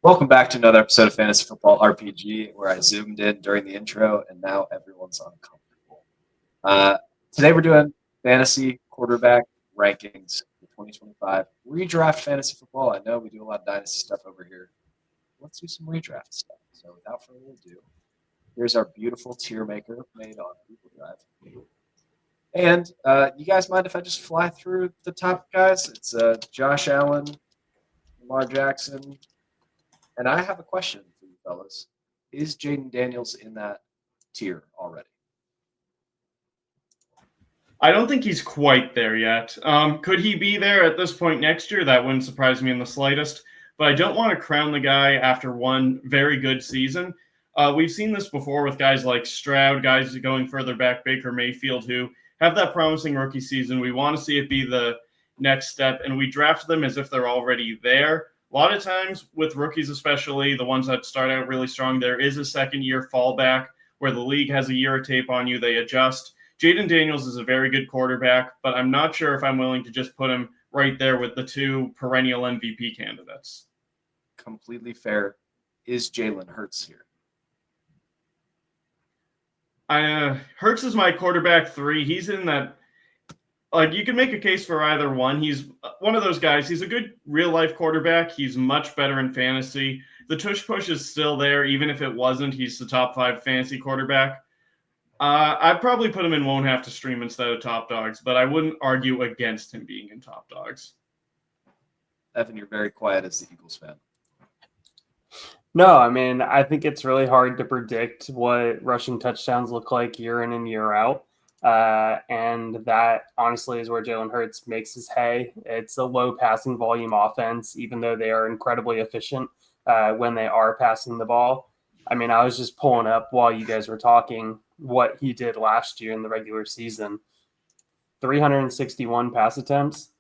Welcome back to another episode of Fantasy Football RPG, where I zoomed in during the intro, and now everyone's uncomfortable. Today we're doing fantasy quarterback rankings for 2025. Redraft fantasy football. I know we do a lot of dynasty stuff over here. Let's do some redraft stuff. So without further ado, here's our beautiful tier maker made on Google Drive. And you guys mind if I just fly through the top guys? It's Josh Allen, Lamar Jackson, and I have a question for you fellas. Is Jaden Daniels in that tier already? I don't think he's quite there yet. Could he be there at this point next year? That wouldn't surprise me in the slightest. But I don't want to crown the guy after one very good season. We've seen this before with guys like Stroud, guys going further back, Baker Mayfield, who have that promising rookie season. We want to see it be the next step, and we draft them as if they're already there. A lot of times with rookies, especially the ones that start out really strong, there is a second-year fallback where the league has a year of tape on you. They adjust. Jaden Daniels is a very good quarterback, but I'm not sure if I'm willing to just put him right there with the two perennial MVP candidates. Completely fair. Is Jalen Hurts here? Hurts is my quarterback 3. He's in that, you can make a case for either one. He's one of those guys. He's a good real-life quarterback. He's much better in fantasy. The tush-push is still there. Even if it wasn't, he's the top 5 fantasy quarterback. I'd probably put him in won't have to stream instead of top dogs, but I wouldn't argue against him being in top dogs. Evan, you're very quiet as the Eagles fan. No, I mean, I think it's really hard to predict what rushing touchdowns look like year in and year out. And that honestly is where Jalen Hurts makes his hay. It's a low passing volume offense, even though they are incredibly efficient when they are passing the ball. I mean, I was just pulling up while you guys were talking what he did last year in the regular season. 361 pass attempts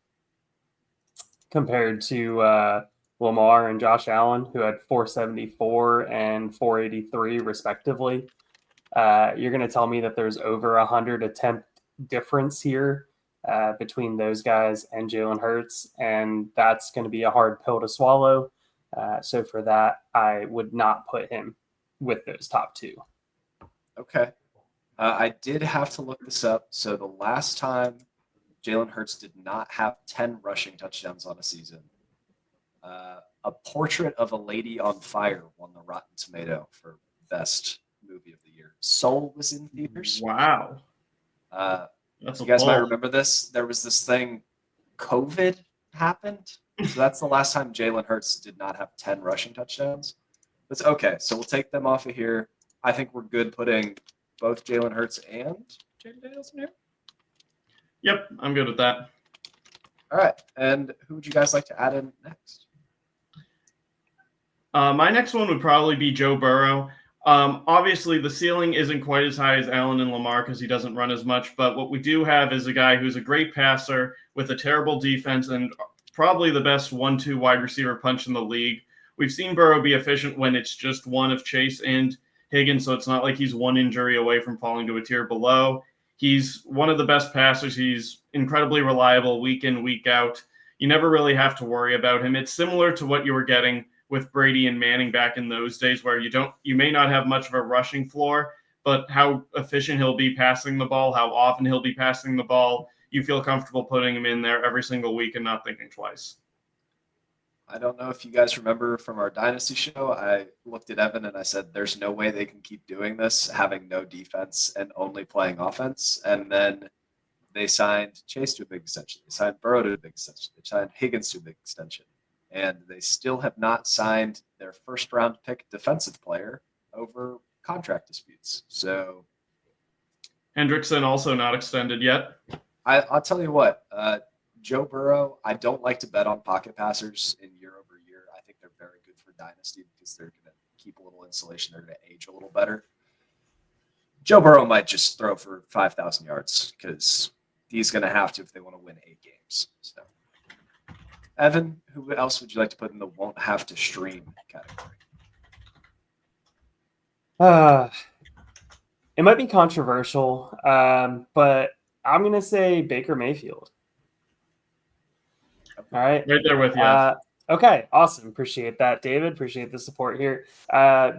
compared to Lamar and Josh Allen, who had 474 and 483 respectively. You're going to tell me that there's over 100 attempt difference here between those guys and Jalen Hurts, and that's going to be a hard pill to swallow. So for that, I would not put him with those top 2. Okay. I did have to look this up. So the last time Jalen Hurts did not have 10 rushing touchdowns on a season, A Portrait of a Lady on Fire won the Rotten Tomato for best movie of the year. Soul was in theaters. Wow. You guys might remember this. There was this thing, COVID happened. So that's the last time Jalen Hurts did not have 10 rushing touchdowns. That's okay. So we'll take them off of here. I think we're good putting both Jalen Hurts and Jaden Daniels in here. Yep, I'm good with that. All right. And who would you guys like to add in next? My next one would probably be Joe Burrow. Obviously, the ceiling isn't quite as high as Allen and Lamar because he doesn't run as much. But what we do have is a guy who's a great passer with a terrible defense and probably the best 1-2 wide receiver punch in the league. We've seen Burrow be efficient when it's just one of Chase and Higgins, so it's not like he's one injury away from falling to a tier below. He's one of the best passers. He's incredibly reliable week in, week out. You never really have to worry about him. It's similar to what you were getting with Brady and Manning back in those days, where you may not have much of a rushing floor, but how efficient he'll be passing the ball, how often he'll be passing the ball, you feel comfortable putting him in there every single week and not thinking twice. I don't know if you guys remember from our Dynasty show, I looked at Evan and I said, there's no way they can keep doing this, having no defense and only playing offense. And then they signed Chase to a big extension. They signed Burrow to a big extension. They signed Higgins to a big extension. And they still have not signed their first-round pick defensive player over contract disputes. So Hendrickson also not extended yet. I'll tell you what, Joe Burrow, I don't like to bet on pocket passers in year over year. I think they're very good for Dynasty because they're going to keep a little insulation. They're going to age a little better. Joe Burrow might just throw for 5,000 yards because he's going to have to if they want to win 8 games. So, Evan, who else would you like to put in the won't have to stream category? It might be controversial, but I'm going to say Baker Mayfield. All right. Right there with you. Okay, awesome. Appreciate that, David. Appreciate the support here.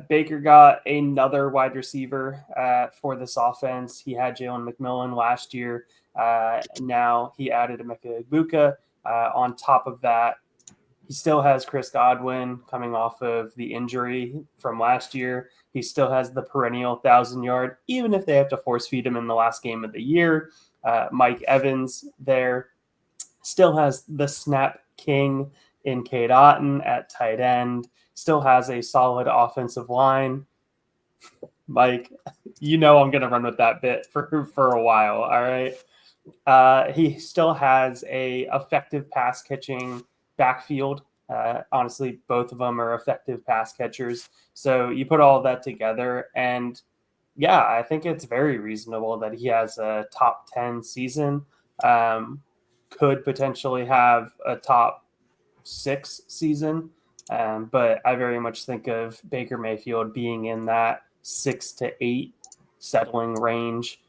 Baker got another wide receiver for this offense. He had Jalen McMillan last year. Now he added Emeka Egbuka. On top of that, he still has Chris Godwin coming off of the injury from last year. He still has the perennial 1,000-yard, even if they have to force feed him in the last game of the year. Mike Evans there still has the snap king in Cade Otton at tight end. Still has a solid offensive line. Mike, I'm going to run with that bit for a while. All right. He still has a effective pass catching backfield. Honestly, both of them are effective pass catchers. So you put all of that together, and yeah, I think it's very reasonable that he has a top 10 season. Could potentially have a top 6 season. But I very much think of Baker Mayfield being in that 6 to 8 settling range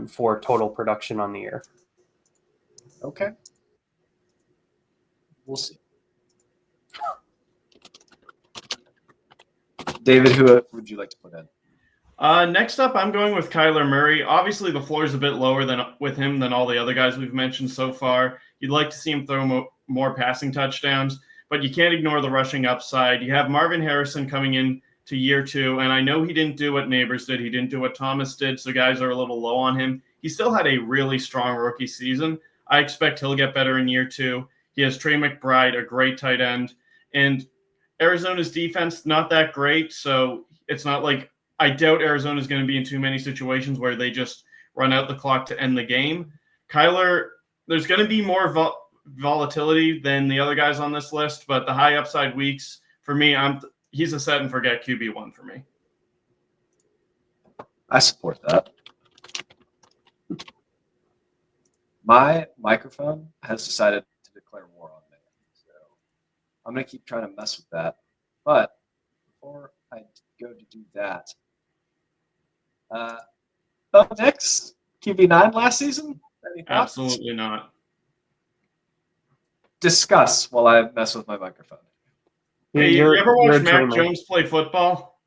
for total production on the year. Okay. We'll see. David, who would you like to put in? Next up, I'm going with Kyler Murray. Obviously, the floor is a bit lower with him than all the other guys we've mentioned so far. You'd like to see him throw more passing touchdowns, but you can't ignore the rushing upside. You have Marvin Harrison coming in to year 2, and I know he didn't do what Neighbors did. He didn't do what Thomas did, so guys are a little low on him. He still had a really strong rookie season. I expect he'll get better in year 2. He has Trey McBride, a great tight end, and Arizona's defense, not that great, so it's not like I doubt Arizona is going to be in too many situations where they just run out the clock to end the game. Kyler, there's going to be more volatility than the other guys on this list, but the high upside weeks, for me, he's a set and forget QB1 for me. I support that. My microphone has decided to declare war on me, so I'm going to keep trying to mess with that. But before I go to do that, Bo Nix, QB9 last season? Absolutely not. Discuss while I mess with my microphone. Hey, you ever watch Mac Jones play football?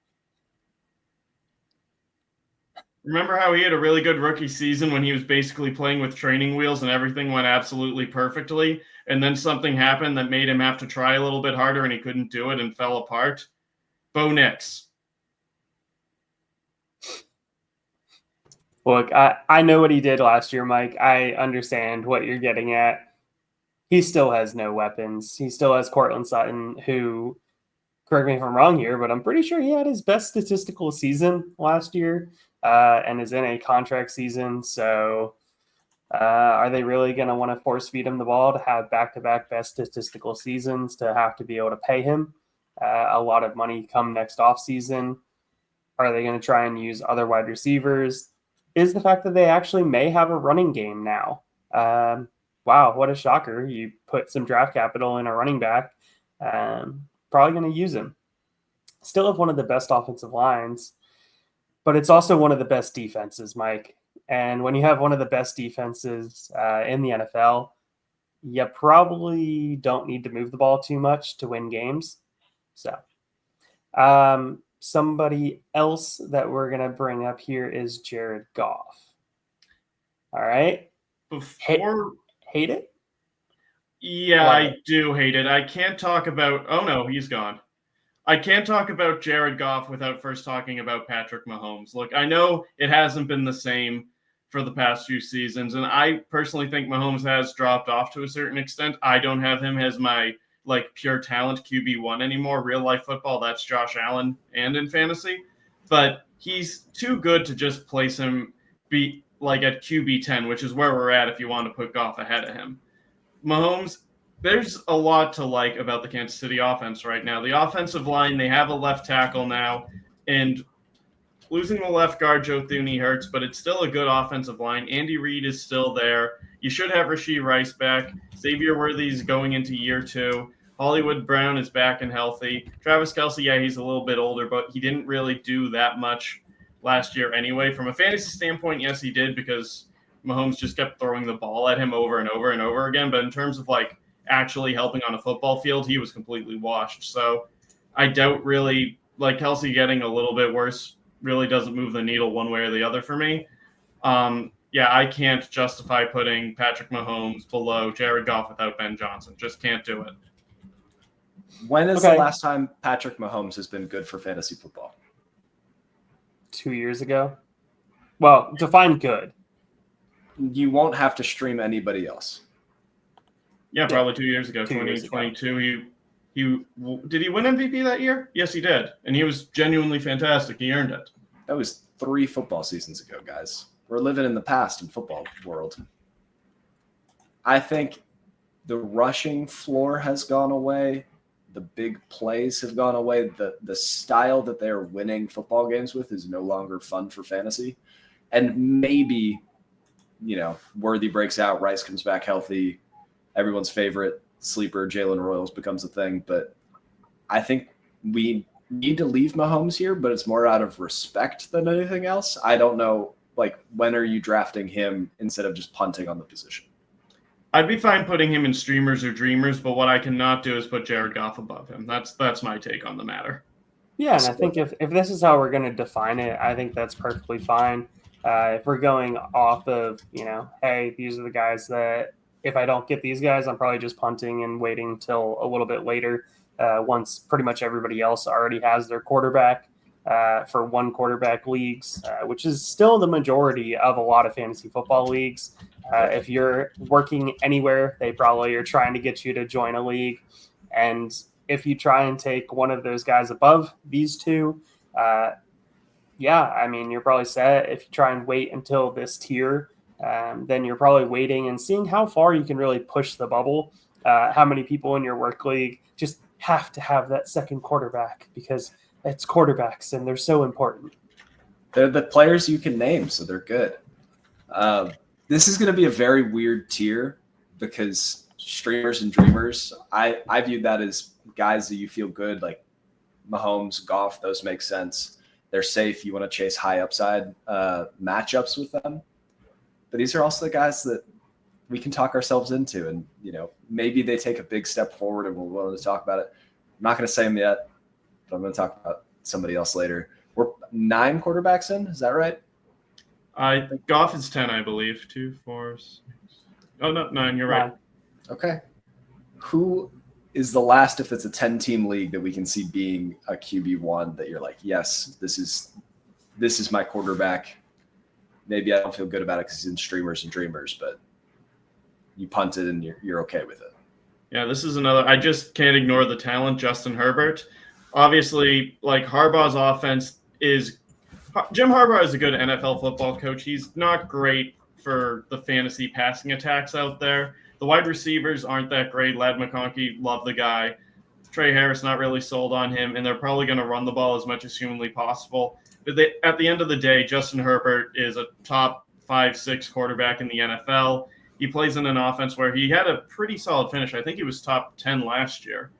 Remember how he had a really good rookie season when he was basically playing with training wheels and everything went absolutely perfectly, and then something happened that made him have to try a little bit harder and he couldn't do it and fell apart? Bo Nix. Look, I know what he did last year, Mike. I understand what you're getting at. He still has no weapons. He still has Cortland Sutton, who, correct me if I'm wrong here, but I'm pretty sure he had his best statistical season last year and is in a contract season. So are they really going to want to force feed him the ball to have back-to-back best statistical seasons to have to be able to pay him a lot of money come next offseason? Are they going to try and use other wide receivers? Is the fact that they actually may have a running game now. Wow, what a shocker. You put some draft capital in a running back. Probably going to use him. Still have one of the best offensive lines, but it's also one of the best defenses, Mike. And when you have one of the best defenses in the NFL, you probably don't need to move the ball too much to win games. So somebody else that we're going to bring up here is Jared Goff. All right. Hate it? Yeah, I do hate it. I can't talk about – oh, no, he's gone. I can't talk about Jared Goff without first talking about Patrick Mahomes. Look, I know it hasn't been the same for the past few seasons, and I personally think Mahomes has dropped off to a certain extent. I don't have him as my – pure talent QB1 anymore. Real life football, that's Josh Allen and in fantasy. But he's too good to just place him at QB10, which is where we're at if you want to put Goff ahead of him. Mahomes, there's a lot to like about the Kansas City offense right now. The offensive line, they have a left tackle now, and losing the left guard, Joe Thuney, hurts, but it's still a good offensive line. Andy Reid is still there. You should have Rashee Rice back. Xavier Worthy's going into year 2. Hollywood Brown is back and healthy. Travis Kelce, yeah, he's a little bit older, but he didn't really do that much last year anyway. From a fantasy standpoint, yes, he did because Mahomes just kept throwing the ball at him over and over and over again. But in terms of actually helping on a football field, he was completely washed. So I doubt really, like Kelsey getting a little bit worse really doesn't move the needle one way or the other for me. Yeah, I can't justify putting Patrick Mahomes below Jared Goff without Ben Johnson. Just can't do it. When is the last time Patrick Mahomes has been good for fantasy football? 2 years ago. Well, define good. You won't have to stream anybody else. Yeah, probably 2 years ago, 2022. He did he win MVP that year? Yes, he did, and he was genuinely fantastic. He earned it. That was 3 football seasons ago, guys. We're living in the past in football world. I think the rushing floor has gone away. The big plays have gone away. The style that they're winning football games with is no longer fun for fantasy. And maybe, Worthy breaks out, Rice comes back healthy, everyone's favorite sleeper, Jalen Royals, becomes a thing. But I think we need to leave Mahomes here, but it's more out of respect than anything else. I don't know, when are you drafting him instead of just punting on the position? I'd be fine putting him in streamers or dreamers, but what I cannot do is put Jared Goff above him. That's my take on the matter. Yeah, and I think if this is how we're going to define it, I think that's perfectly fine. If we're going off of, hey, these are the guys that if I don't get these guys, I'm probably just punting and waiting till a little bit later once pretty much everybody else already has their quarterback for one quarterback leagues, which is still the majority of a lot of fantasy football leagues. If you're working anywhere, they probably are trying to get you to join a league. And if you try and take one of those guys above these two, you're probably set. If you try and wait until this tier, then you're probably waiting and seeing how far you can really push the bubble. How many people in your work league just have to have that second quarterback because it's quarterbacks and they're so important. They're the players you can name, so they're good. This is going to be a very weird tier because streamers and dreamers, I view that as guys that you feel good, like Mahomes, Goff, those make sense. They're safe. You want to chase high upside matchups with them. But these are also the guys that we can talk ourselves into. And, maybe they take a big step forward and we're willing to talk about it. I'm not going to say them yet, but I'm going to talk about somebody else later. We're 9 quarterbacks in. Is that right? Goff is 10, I believe. 2, 4, 6. Oh, no, 9. You're right. Okay. Who is the last, if it's a 10-team league, that we can see being a QB1 that you're like, yes, this is my quarterback. Maybe I don't feel good about it because he's in streamers and dreamers, but you punted and you're okay with it. Yeah, this is another. I just can't ignore the talent, Justin Herbert. Obviously, Harbaugh's offense is – Jim Harbaugh is a good NFL football coach. He's not great for the fantasy passing attacks out there. The wide receivers aren't that great. Ladd McConkey, love the guy. Trey Harris, not really sold on him, and they're probably going to run the ball as much as humanly possible. But at the end of the day, Justin Herbert is a top 5-6 quarterback in the NFL. He plays in an offense where he had a pretty solid finish. I think he was top 10 last year.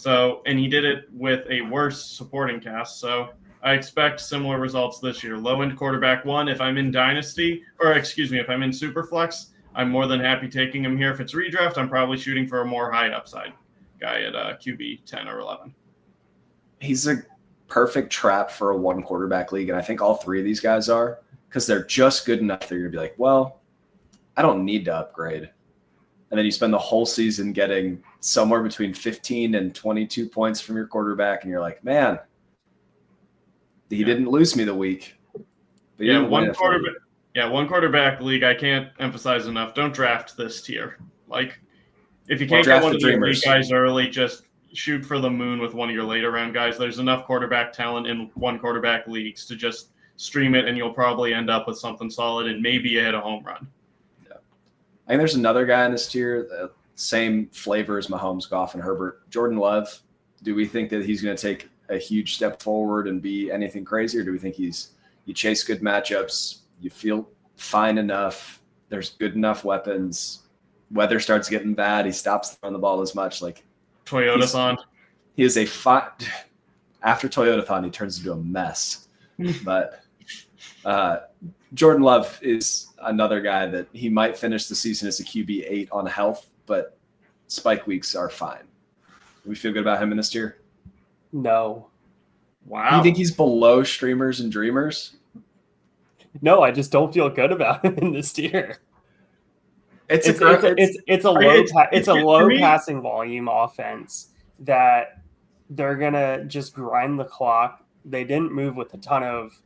And he did it with a worse supporting cast. So I expect similar results this year. Low-end quarterback 1, if I'm in Dynasty, if I'm in Superflex, I'm more than happy taking him here. If it's redraft, I'm probably shooting for a more high upside guy at QB 10 or 11. He's a perfect trap for a 1 quarterback league, and I think all 3 of these guys are because they're just good enough. They're going to be like, well, I don't need to upgrade. And then you spend the whole season getting somewhere between 15 and 22 points from your quarterback, and you're like, man, he didn't lose me the week. But one quarterback league, I can't emphasize enough. Don't draft this tier. If you can't get one of the elite guys early, just shoot for the moon with one of your later round guys. There's enough quarterback talent in 1 quarterback leagues to just stream it, and you'll probably end up with something solid and maybe you hit a home run. Yeah. I think there's another guy in this tier, the same flavor as Mahomes, Goff, and Herbert. Jordan Love. Do we think that he's going to take a huge step forward and be anything crazy, or do we think you chase good matchups, you feel fine enough, there's good enough weapons, weather starts getting bad, he stops throwing the ball as much? Toyotathon. He is after Toyotathon, he turns into a mess. But Jordan Love is another guy that he might finish the season as a QB8 on health, but spike weeks are fine. Do we feel good about him in this tier? No. Wow. Do you think he's below streamers and dreamers? No, I just don't feel good about him in this tier. It's a low me- passing volume offense that they're gonna just grind the clock. They didn't move with a ton of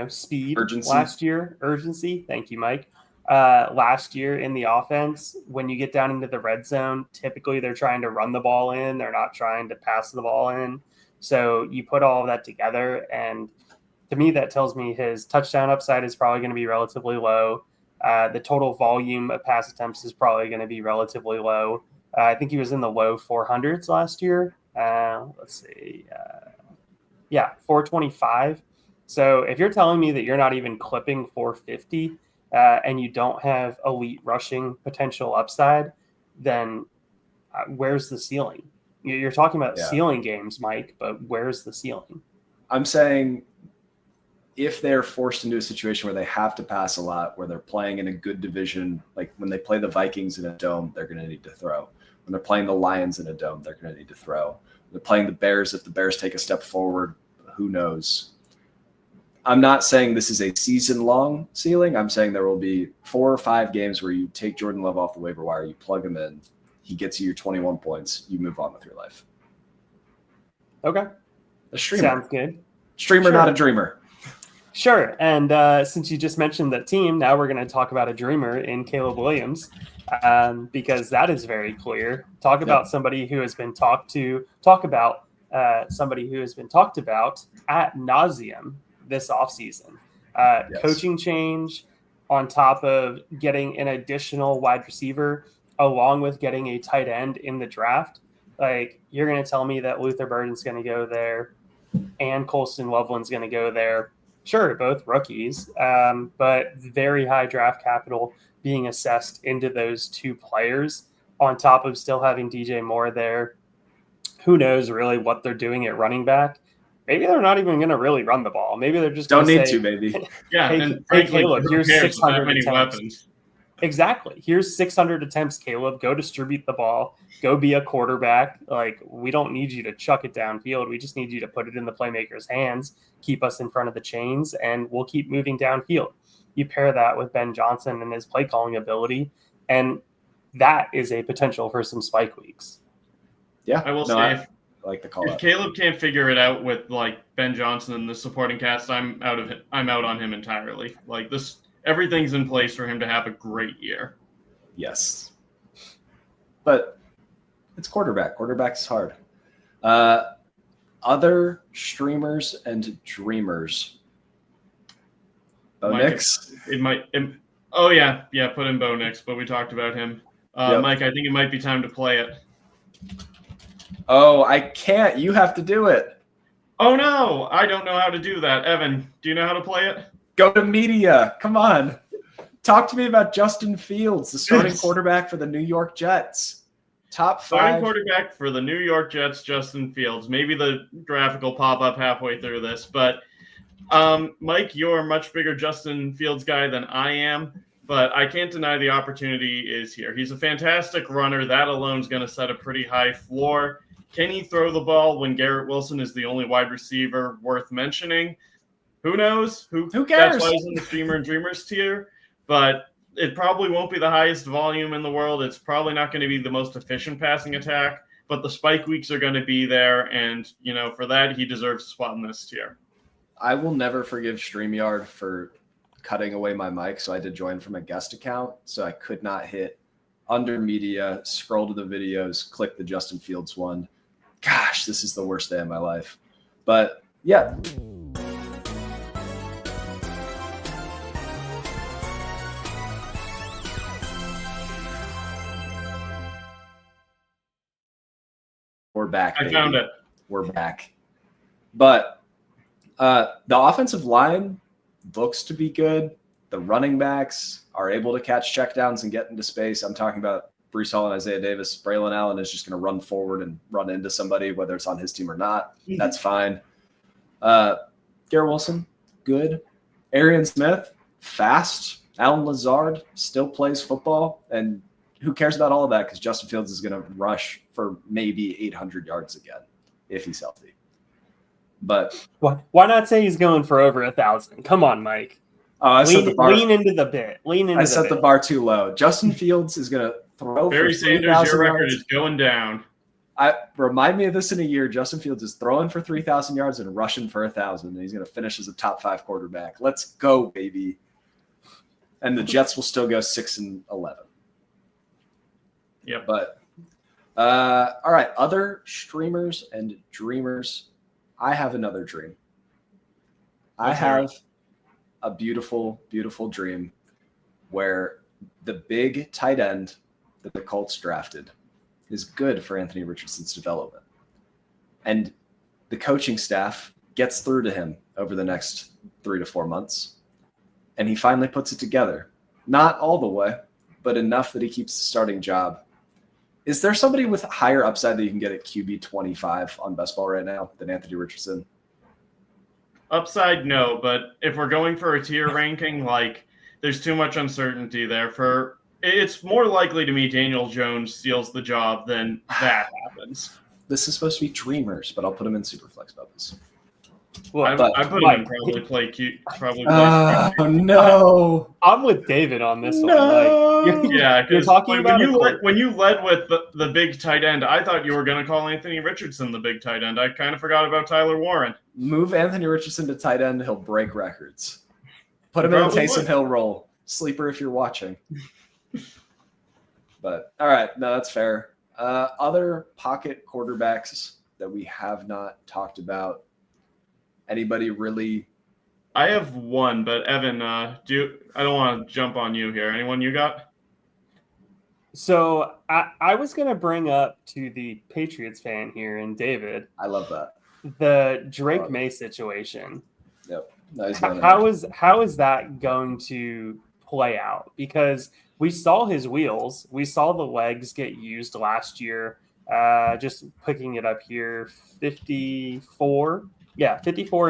speed Urgency. last year. Urgency. Thank you, Mike. Last year in the offense, when you get down into the red zone, typically they're trying to run the ball in. They're not trying to pass the ball in. So you put all of that together, and to me, that tells me his touchdown upside is probably going to be relatively low. The total volume of pass attempts is probably going to be relatively low. I think he was in the low 400s last year. Let's see. 425. So if you're telling me that you're not even clipping 450 and you don't have elite rushing potential upside, then where's the ceiling? You're talking about ceiling games, Mike, but where's the ceiling? I'm saying if they're forced into a situation where they have to pass a lot, where they're playing in a good division, like when they play the Vikings in a dome, they're going to need to throw. When they're playing the Lions in a dome, they're going to need to throw. When they're playing the Bears. If the Bears take a step forward, who knows? I'm not saying this is a season-long ceiling. I'm saying there will be 4 or 5 games where you take Jordan Love off the waiver wire, you plug him in, he gets you your 21 points, you move on with your life. Okay. A streamer. Sounds good. Streamer, Sure. not a dreamer. Sure. And since you just mentioned that team, now we're going to talk about a dreamer in Caleb Williams, because that is very clear. Talk about somebody who has been talked about at nauseum this offseason. Coaching change on top of getting an additional wide receiver, along with getting a tight end in the draft. Like, you're going to tell me that Luther Burden's going to go there and Colston Loveland's going to go there. Sure, both rookies, but very high draft capital being assessed into those 2 players on top of still having DJ Moore there. Who knows really what they're doing at running back? Maybe they're not even going to really run the ball. Maybe they're just don't gonna need say, to, baby. Yeah, hey, and frankly, Caleb, who here's cares with 600 that many attempts. weapons? Exactly. Here's 600 attempts, Caleb. Go distribute the ball. Go be a quarterback. Like, we don't need you to chuck it downfield. We just need you to put it in the playmaker's hands, keep us in front of the chains, and we'll keep moving downfield. You pair that with Ben Johnson and his play calling ability, and that is a potential for some spike weeks. Yeah, I will say, I like the call. If Caleb can't figure it out with like Ben Johnson and the supporting cast, I'm out on him entirely. Like, this, everything's in place for him to have a great year. Yes, but it's quarterback. Quarterback's hard. Other streamers and dreamers. Bo Nix. Put in Bo Nix, but we talked about him. Mike, I think it might be time to play it. Oh, I can't. You have to do it. Oh, no. I don't know how to do that. Evan, do you know how to play it? Go to media. Come on. Talk to me about Justin Fields, the starting quarterback for the New York Jets. Top 5. Starting quarterback for the New York Jets, Justin Fields. Maybe the graphic will pop up halfway through this. But, Mike, you're a much bigger Justin Fields guy than I am. But I can't deny the opportunity is here. He's a fantastic runner. That alone is going to set a pretty high floor. Can he throw the ball when Garrett Wilson is the only wide receiver worth mentioning? Who knows? Who cares? That's why he's in the streamer and dreamers tier. But it probably won't be the highest volume in the world. It's probably not going to be the most efficient passing attack. But the spike weeks are going to be there. And, for that, he deserves a spot in this tier. I will never forgive StreamYard for cutting away my mic, so I had to join from a guest account, so I could not hit under media, scroll to the videos, click the Justin Fields one. Gosh, this is the worst day of my life. But yeah. We're back, baby. I found it. We're back. But the offensive line looks to be good. The running backs are able to catch checkdowns and get into space. I'm talking about Breece Hall and Isaiah Davis. Braylon Allen is just going to run forward and run into somebody, whether it's on his team or not. That's fine. Garrett Wilson, good. Arian Smith, fast. Alan Lazard still plays football, and who cares about all of that? Because Justin Fields is going to rush for maybe 800 yards again if he's healthy. But why not say he's going for over 1,000? Come on, Mike. Lean into the bit. I set the bar too low. Justin Fields is going to throw Barry for Sanders, 3,000 your record yards. is going down. Remind me of this in a year. Justin Fields is throwing for 3,000 yards and rushing for 1,000, and he's going to finish as a top 5 quarterback. Let's go, baby. And the Jets will still go 6-11. Yep. But all right, other streamers and dreamers. I have another dream. I have a beautiful, beautiful dream where the big tight end that the Colts drafted is good for Anthony Richardson's development. And the coaching staff gets through to him over the next 3 to 4 months. And he finally puts it together. Not all the way, but enough that he keeps the starting job. Is there somebody with higher upside that you can get at QB 25 on best ball right now than Anthony Richardson? Upside, no. But if we're going for a tier ranking, like there's too much uncertainty there. It's more likely to me Daniel Jones steals the job than that happens. This is supposed to be dreamers, but I'll put him in Superflex bubbles. Well, I put him in probably play cute. Oh no! I'm with David on this one. No. Yeah, you're talking about when you led with the big tight end, I thought you were going to call Anthony Richardson the big tight end. I kind of forgot about Tyler Warren. Move Anthony Richardson to tight end, he'll break records. Put him in a Taysom Hill role. Sleeper if you're watching. But all right, no, that's fair. Other pocket quarterbacks that we have not talked about. Anybody really? I have one, but Evan, I don't want to jump on you here. Anyone you got? So I was going to bring up to the Patriots fan here and David. I love that. The Drake May situation. Yep. Nice. How is that going to play out? Because we saw his wheels. We saw the legs get used last year. Just picking it up here, 54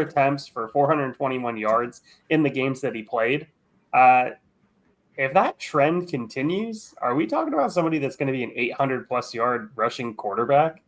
attempts for 421 yards in the games that he played. If that trend continues, are we talking about somebody that's going to be an 800-plus yard rushing quarterback?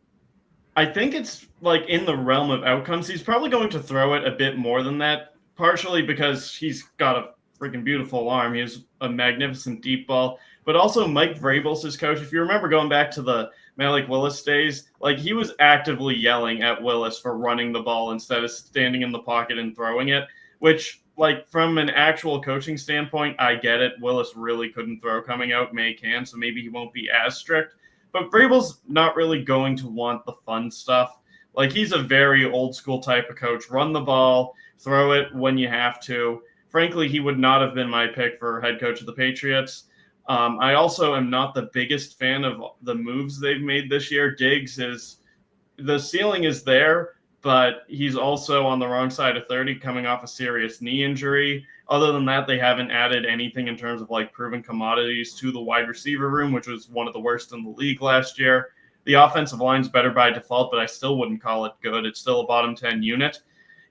I think it's like in the realm of outcomes. He's probably going to throw it a bit more than that, partially because he's got a freaking beautiful arm. He has a magnificent deep ball. But also Mike Vrabel's his coach. If you remember going back to the Malik Willis days, like he was actively yelling at Willis for running the ball instead of standing in the pocket and throwing it, which like from an actual coaching standpoint, I get it. Willis really couldn't throw coming out. May can, so maybe he won't be as strict. But Vrabel's not really going to want the fun stuff. Like he's a very old school type of coach. Run the ball, throw it when you have to. Frankly, he would not have been my pick for head coach of the Patriots. I also am not the biggest fan of the moves they've made this year. The ceiling is there, but he's also on the wrong side of 30 coming off a serious knee injury. Other than that, they haven't added anything in terms of like proven commodities to the wide receiver room, which was one of the worst in the league last year. The offensive line's better by default, but I still wouldn't call it good. It's still a bottom 10 unit.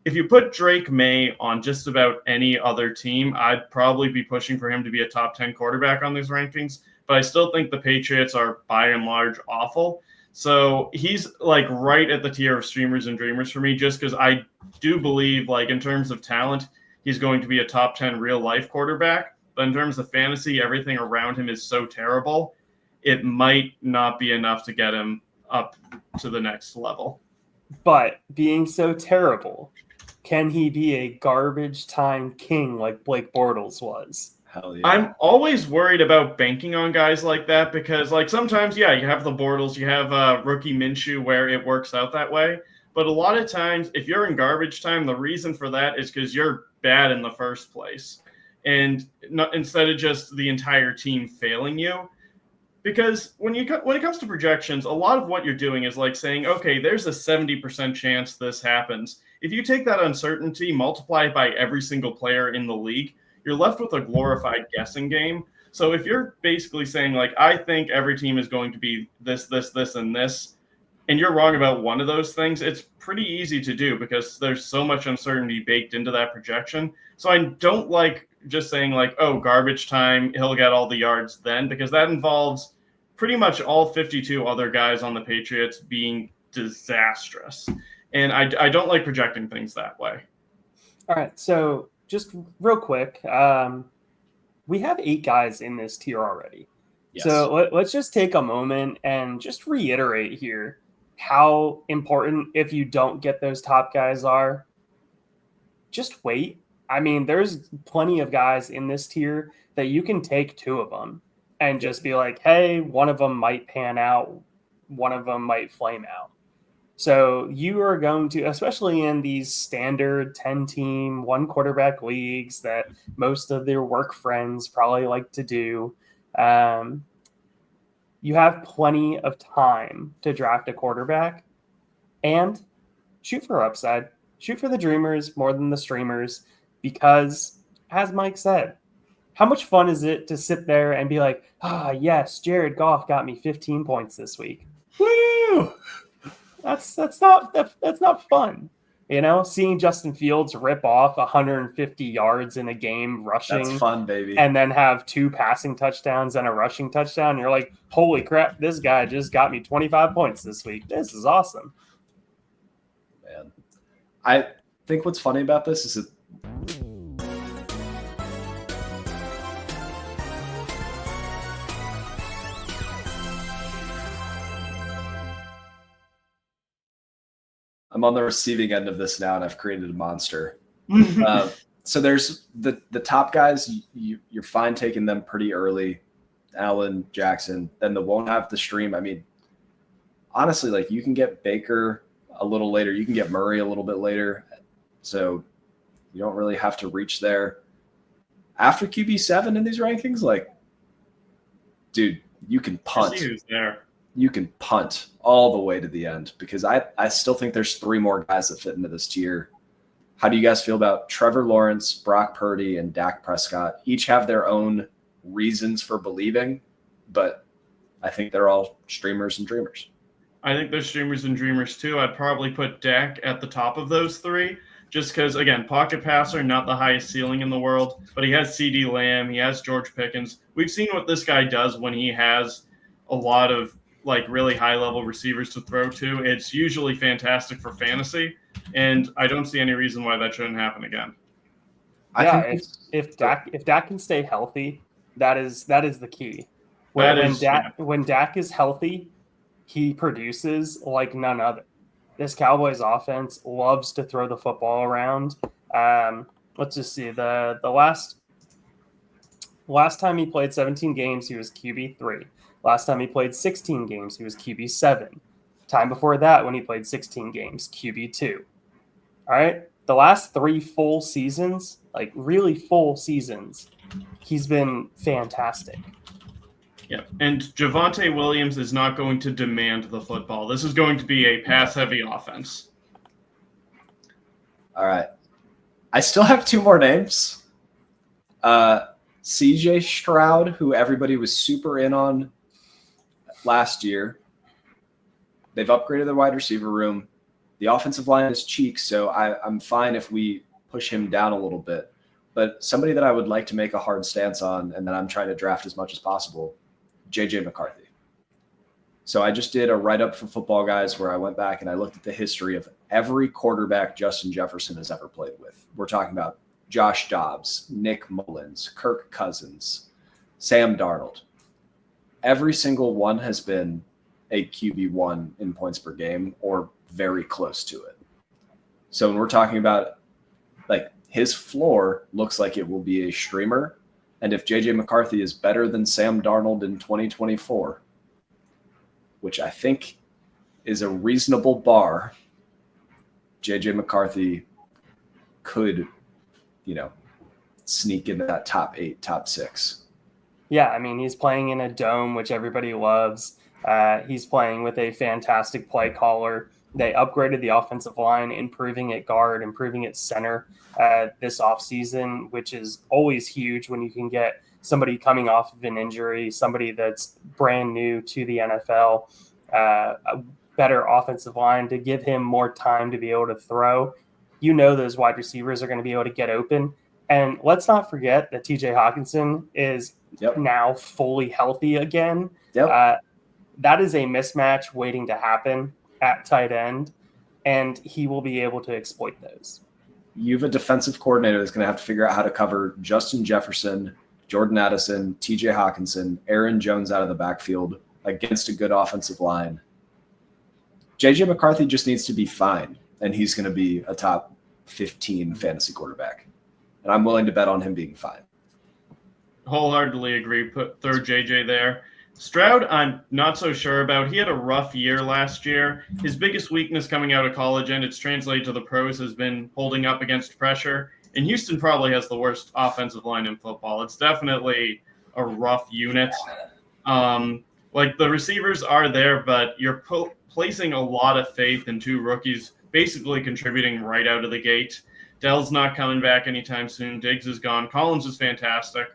If you put Drake May on just about any other team, I'd probably be pushing for him to be a top 10 quarterback on these rankings. But I still think the Patriots are by and large awful. So he's like right at the tier of streamers and dreamers for me, just because I do believe like in terms of talent, he's going to be a top 10 real life quarterback. But in terms of fantasy, everything around him is so terrible. It might not be enough to get him up to the next level. But being so terrible, can he be a garbage time king like Blake Bortles was? Hell yeah. I'm always worried about banking on guys like that because, like, sometimes, yeah, you have the Bortles, you have rookie Minshew where it works out that way. But a lot of times, if you're in garbage time, the reason for that is because you're bad in the first place. And instead of just the entire team failing you. Because when it comes to projections, a lot of what you're doing is like saying, okay, there's a 70% chance this happens. If you take that uncertainty, multiply it by every single player in the league, you're left with a glorified guessing game. So if you're basically saying, like, I think every team is going to be this, and this, and you're wrong about one of those things, it's pretty easy to do because there's so much uncertainty baked into that projection. So I don't like just saying, like, oh, garbage time, he'll get all the yards then, because that involves pretty much all 52 other guys on the Patriots being disastrous. And I don't like projecting things that way. All right, so just real quick, we have 8 guys in this tier already. Yes. So let's just take a moment and just reiterate here how important, if you don't get those top guys, are. Just wait. I mean, there's plenty of guys in this tier that you can take 2 of them and just be like, hey, one of them might pan out, one of them might flame out. So you are going to, especially in these standard 10-team, 1-quarterback leagues that most of their work friends probably like to do, you have plenty of time to draft a quarterback and shoot for upside. Shoot for the dreamers more than the streamers because, as Mike said, how much fun is it to sit there and be like, yes, Jared Goff got me 15 points this week. Woo! That's not fun. You know, seeing Justin Fields rip off 150 yards in a game rushing. That's fun, baby. And then have 2 passing touchdowns and a rushing touchdown. You're like, holy crap, this guy just got me 25 points this week. This is awesome. Man. I think what's funny about this is that I'm on the receiving end of this now, and I've created a monster. So there's the top guys. You're fine taking them pretty early, Allen, Jackson. Then the won't have the stream. I mean, honestly, like you can get Baker a little later. You can get Murray a little bit later. So you don't really have to reach there. After QB7 in these rankings, like, dude, you can punt. See who's there. You can punt all the way to the end because I still think there's 3 more guys that fit into this tier. How do you guys feel about Trevor Lawrence, Brock Purdy, and Dak Prescott? Each have their own reasons for believing, but I think they're all streamers and dreamers. I think they're streamers and dreamers too. I'd probably put Dak at the top of those 3 just because, again, pocket passer, not the highest ceiling in the world, but he has CeeDee Lamb, he has George Pickens. We've seen what this guy does when he has a lot of like really high-level receivers to throw to. It's usually fantastic for fantasy, and I don't see any reason why that shouldn't happen again. If Dak can stay healthy, that is the key. When Dak is healthy, he produces like none other. This Cowboys offense loves to throw the football around. Let's just see the last time he played 17 games, he was QB3. Last time he played 16 games, he was QB7. Time before that, when he played 16 games, QB2. All right? The last 3 full seasons, like really full seasons, he's been fantastic. Yeah, and Javonte Williams is not going to demand the football. This is going to be a pass-heavy offense. All right. I still have 2 more names. CJ Stroud, who everybody was super in on last year. They've upgraded their wide receiver room. The offensive line is cheeks, so I'm fine if we push him down a little bit. But somebody that I would like to make a hard stance on and that I'm trying to draft as much as possible, JJ McCarthy. So I just did a write-up for Football Guys where I went back and I looked at the history of every quarterback Justin Jefferson has ever played with. We're talking about Josh Dobbs, Nick Mullins, Kirk Cousins, Sam Darnold. Every single one has been a QB1 in points per game or very close to it. So when we're talking about like his floor looks like it will be a streamer. And if JJ McCarthy is better than Sam Darnold in 2024, which I think is a reasonable bar, JJ McCarthy could, sneak into that top 8, top 6. Yeah, I mean, he's playing in a dome, which everybody loves. He's playing with a fantastic play caller. They upgraded the offensive line, improving at guard, improving at center this offseason, which is always huge when you can get somebody coming off of an injury, somebody that's brand new to the NFL, a better offensive line to give him more time to be able to throw. Those wide receivers are going to be able to get open. And let's not forget that TJ Hawkinson is now fully healthy again. Yep. that is a mismatch waiting to happen at tight end, and he will be able to exploit those. You have a defensive coordinator that's going to have to figure out how to cover Justin Jefferson, Jordan Addison, TJ Hawkinson, Aaron Jones out of the backfield against a good offensive line. JJ McCarthy just needs to be fine, and he's going to be a top 15 fantasy quarterback. And I'm willing to bet on him being fine. Wholeheartedly agree. Throw JJ there. Stroud, I'm not so sure about. He had a rough year last year. His biggest weakness coming out of college, and it's translated to the pros, has been holding up against pressure. And Houston probably has the worst offensive line in football. It's definitely a rough unit. Like, the receivers are there, but you're placing a lot of faith in two rookies basically contributing right out of the gate. Dell's not coming back anytime soon. Diggs is gone. Collins is fantastic.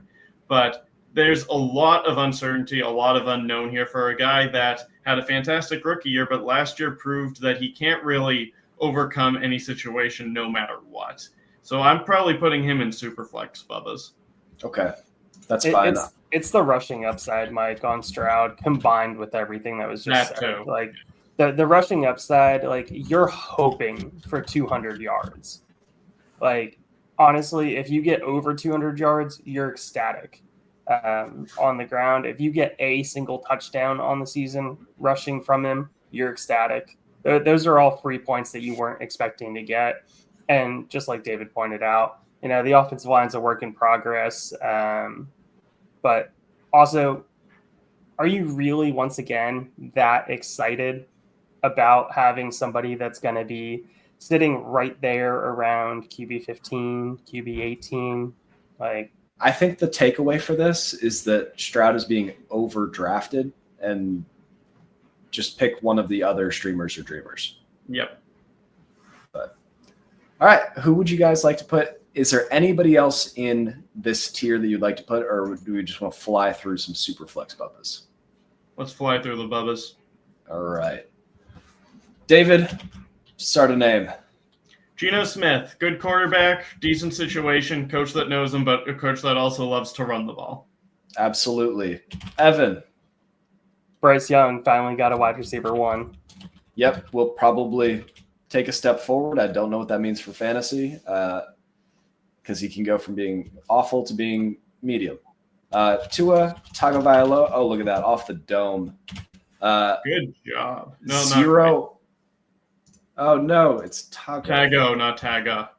But there's a lot of uncertainty, a lot of unknown here for a guy that had a fantastic rookie year, but last year proved that he can't really overcome any situation no matter what. So I'm probably putting him in Superflex, Bubba's. Okay, that's fine. It's the rushing upside, Mike, on Stroud, combined with everything that was just That said. too. Like, the rushing upside, like, you're hoping for 200 yards. Like, honestly, if you get over 200 yards, you're ecstatic on the ground. If you get a single touchdown on the season rushing from him, you're ecstatic. Those are all 3 points that you weren't expecting to get. And just like David pointed out, the offensive line's a work in progress. But also, are you really, once again, that excited about having somebody that's going to be sitting right there around QB 15, QB 18? Like, I think the takeaway for this is that Stroud is being overdrafted, and just pick one of the other streamers or dreamers. Yep. But all right, who would you guys like to put? Is there anybody else in this tier that you'd like to put, or do we just want to fly through some super flex Bubbas? Let's fly through the Bubbas. All right. David, start a name. Geno Smith, good quarterback, decent situation, coach that knows him, but a coach that also loves to run the ball. Absolutely. Evan. Bryce Young finally got a wide receiver 1. Yep, we'll probably take a step forward. I don't know what that means for fantasy because he can go from being awful to being medium. Tua Tagovailoa. Oh, look at that. Off the dome. Good job. No, 0. Oh, no, it's Tago. Tago, not Taga.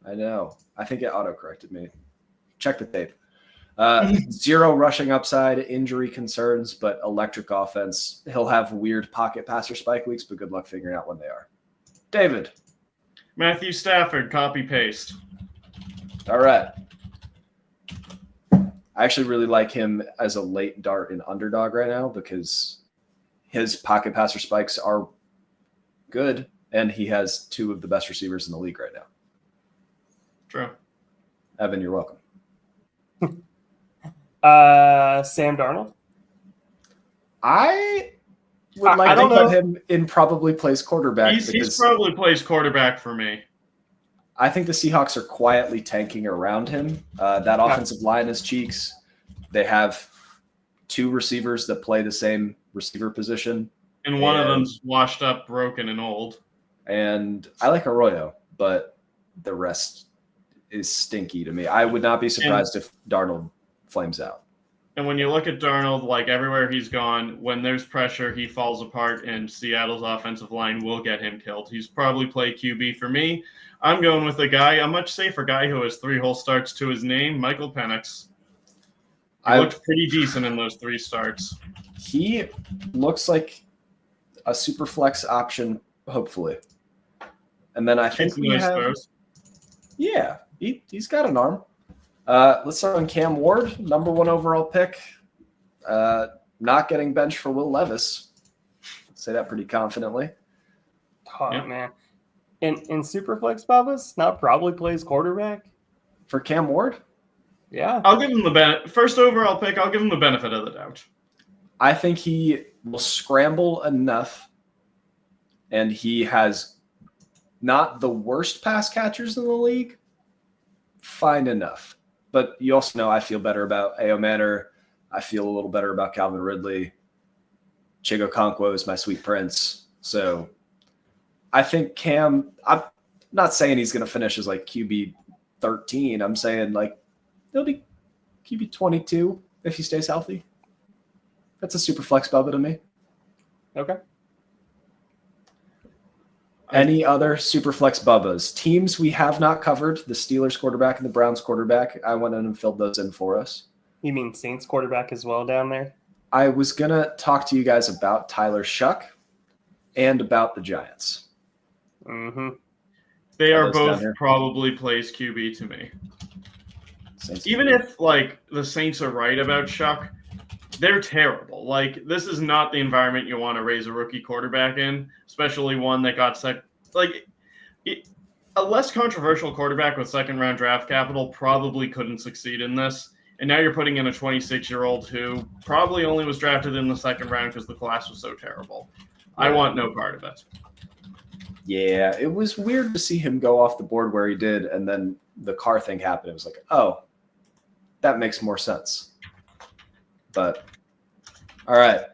I know. I think it auto-corrected me. Check the tape. 0 rushing upside, injury concerns, but electric offense. He'll have weird pocket passer spike weeks, but good luck figuring out when they are. David. Matthew Stafford, copy-paste. All right. I actually really like him as a late dart in underdog right now because his pocket passer spikes are good, and he has 2 of the best receivers in the league right now. True. Evan, you're welcome. Sam Darnold. I would like to put him in probably plays quarterback. He's probably plays quarterback for me. I think the Seahawks are quietly tanking around him. That offensive line is cheeks. They have 2 receivers that play the same receiver position. And one of them's washed up, broken, and old. And I like Arroyo, but the rest is stinky to me. I would not be surprised if Darnold flames out. And when you look at Darnold, like everywhere he's gone, when there's pressure, he falls apart, and Seattle's offensive line will get him killed. He's probably played QB for me. I'm going with a much safer guy who has 3 whole starts to his name, Michael Penix. He looked pretty decent in those 3 starts. He looks like a super flex option, hopefully. And then I think he's got an arm. Let's start on Cam Ward, number 1 overall pick. Not getting benched for Will Levis. Say that pretty confidently. Oh, man. In Superflex, Babas, not probably plays quarterback. For Cam Ward? Yeah. I'll give him the first overall pick. I'll give him the benefit of the doubt. I think he will scramble enough, and he has not the worst pass catchers in the league. Fine enough. But you also know I feel better about A.O. Manor. I feel a little better about Calvin Ridley. Chigo Okonkwo is my sweet prince. So I think Cam, I'm not saying he's going to finish as like QB 13. I'm saying like he'll be QB 22 if he stays healthy. That's a super flex Bubba to me. Okay. Any other super flex Bubbas? Teams we have not covered, the Steelers quarterback and the Browns quarterback. I went in and filled those in for us. You mean Saints quarterback as well down there? I was going to talk to you guys about Tyler Shuck and about the Giants. Mm-hmm. They Are are those down both here? probably plays QB to me. Saints. Even if like the Saints are right about Shuck, they're terrible. Like this is not the environment you want to raise a rookie quarterback in, especially one that got a less controversial quarterback with second-round draft capital probably couldn't succeed in this. And now you're putting in a 26-year-old who probably only was drafted in the second round because the class was so terrible. I want no part of it. Yeah, it was weird to see him go off the board where he did, and then the car thing happened. It was like, oh, that makes more sense. But, all right.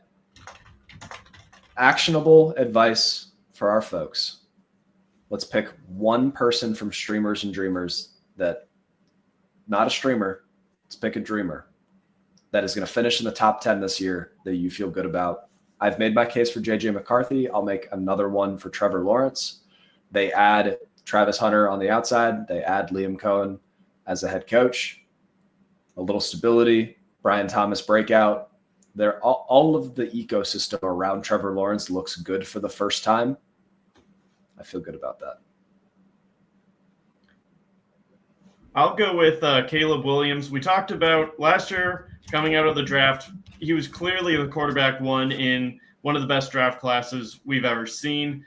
Actionable advice for our folks. Let's pick one person from Streamers and Dreamers that, not a streamer, let's pick a dreamer that is going to finish in the top 10 this year that you feel good about. I've made my case for JJ McCarthy. I'll make another one for Trevor Lawrence. They add Travis Hunter on the outside. They add Liam Cohen as a head coach. A little stability. Brian Thomas breakout. They're all of the ecosystem around Trevor Lawrence looks good for the first time. I feel good about that. I'll go with Caleb Williams. We talked about last year coming out of the draft. He was clearly the quarterback one in one of the best draft classes we've ever seen.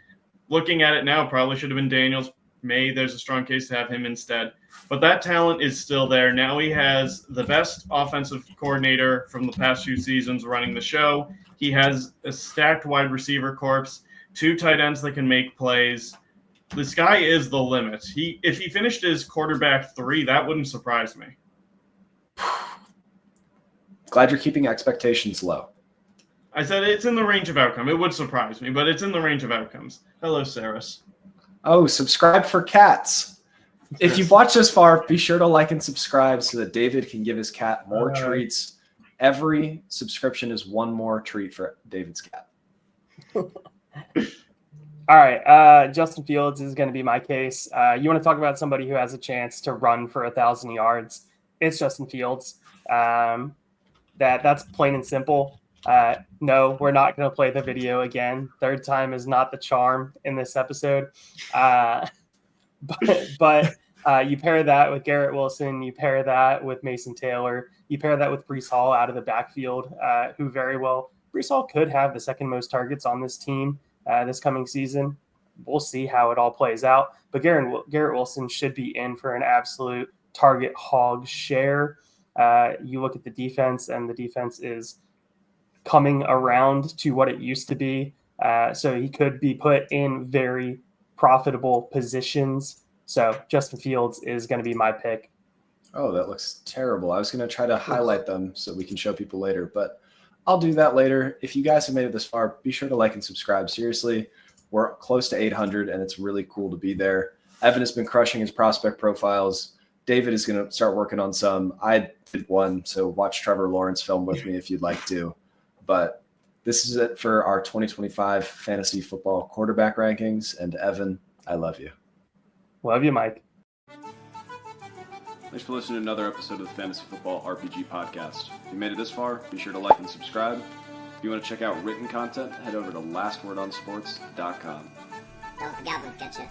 Looking at it now, probably should have been Daniels. There's a strong case to have him instead. But that talent is still there. Now he has the best offensive coordinator from the past few seasons running the show. He has a stacked wide receiver corps, 2 tight ends that can make plays. The sky is the limit. If he finished as quarterback 3, that wouldn't surprise me. Glad you're keeping expectations low. I said it's in the range of outcome. It would surprise me, but it's in the range of outcomes. Hello, Saris. Oh, subscribe for cats. If you've watched this far, be sure to like and subscribe so that David can give his cat more treats. Every subscription is one more treat for David's cat. All right. Justin Fields is going to be my case. You want to talk about somebody who has a chance to run for 1,000 yards? It's Justin Fields. That's plain and simple. No, we're not going to play the video again. Third time is not the charm in this episode. But you pair that with Garrett Wilson, you pair that with Mason Taylor, you pair that with Breece Hall out of the backfield, who very well, Breece Hall could have the second most targets on this team this coming season. We'll see how it all plays out. But Garrett Wilson should be in for an absolute target hog share. You look at the defense, and the defense is coming around to what it used to be. So he could be put in very profitable positions. So Justin Fields is going to be my pick. Oh, that looks terrible. I was going to try to highlight them so we can show people later, but I'll do that later. If you guys have made it this far, be sure to like and subscribe. Seriously, we're close to 800, and it's really cool to be there. Evan has been crushing his prospect profiles. David is going to start working on some. I did one, so watch Trevor Lawrence film with me if you'd like to. But this is it for our 2025 fantasy football quarterback rankings. And Evan, I love you. Love you, Mike. Thanks for listening to another episode of the Fantasy Football RPG Podcast. If you made it this far, be sure to like and subscribe. If you want to check out written content, head over to lastwordonsports.com. Don't let the Goblins get you.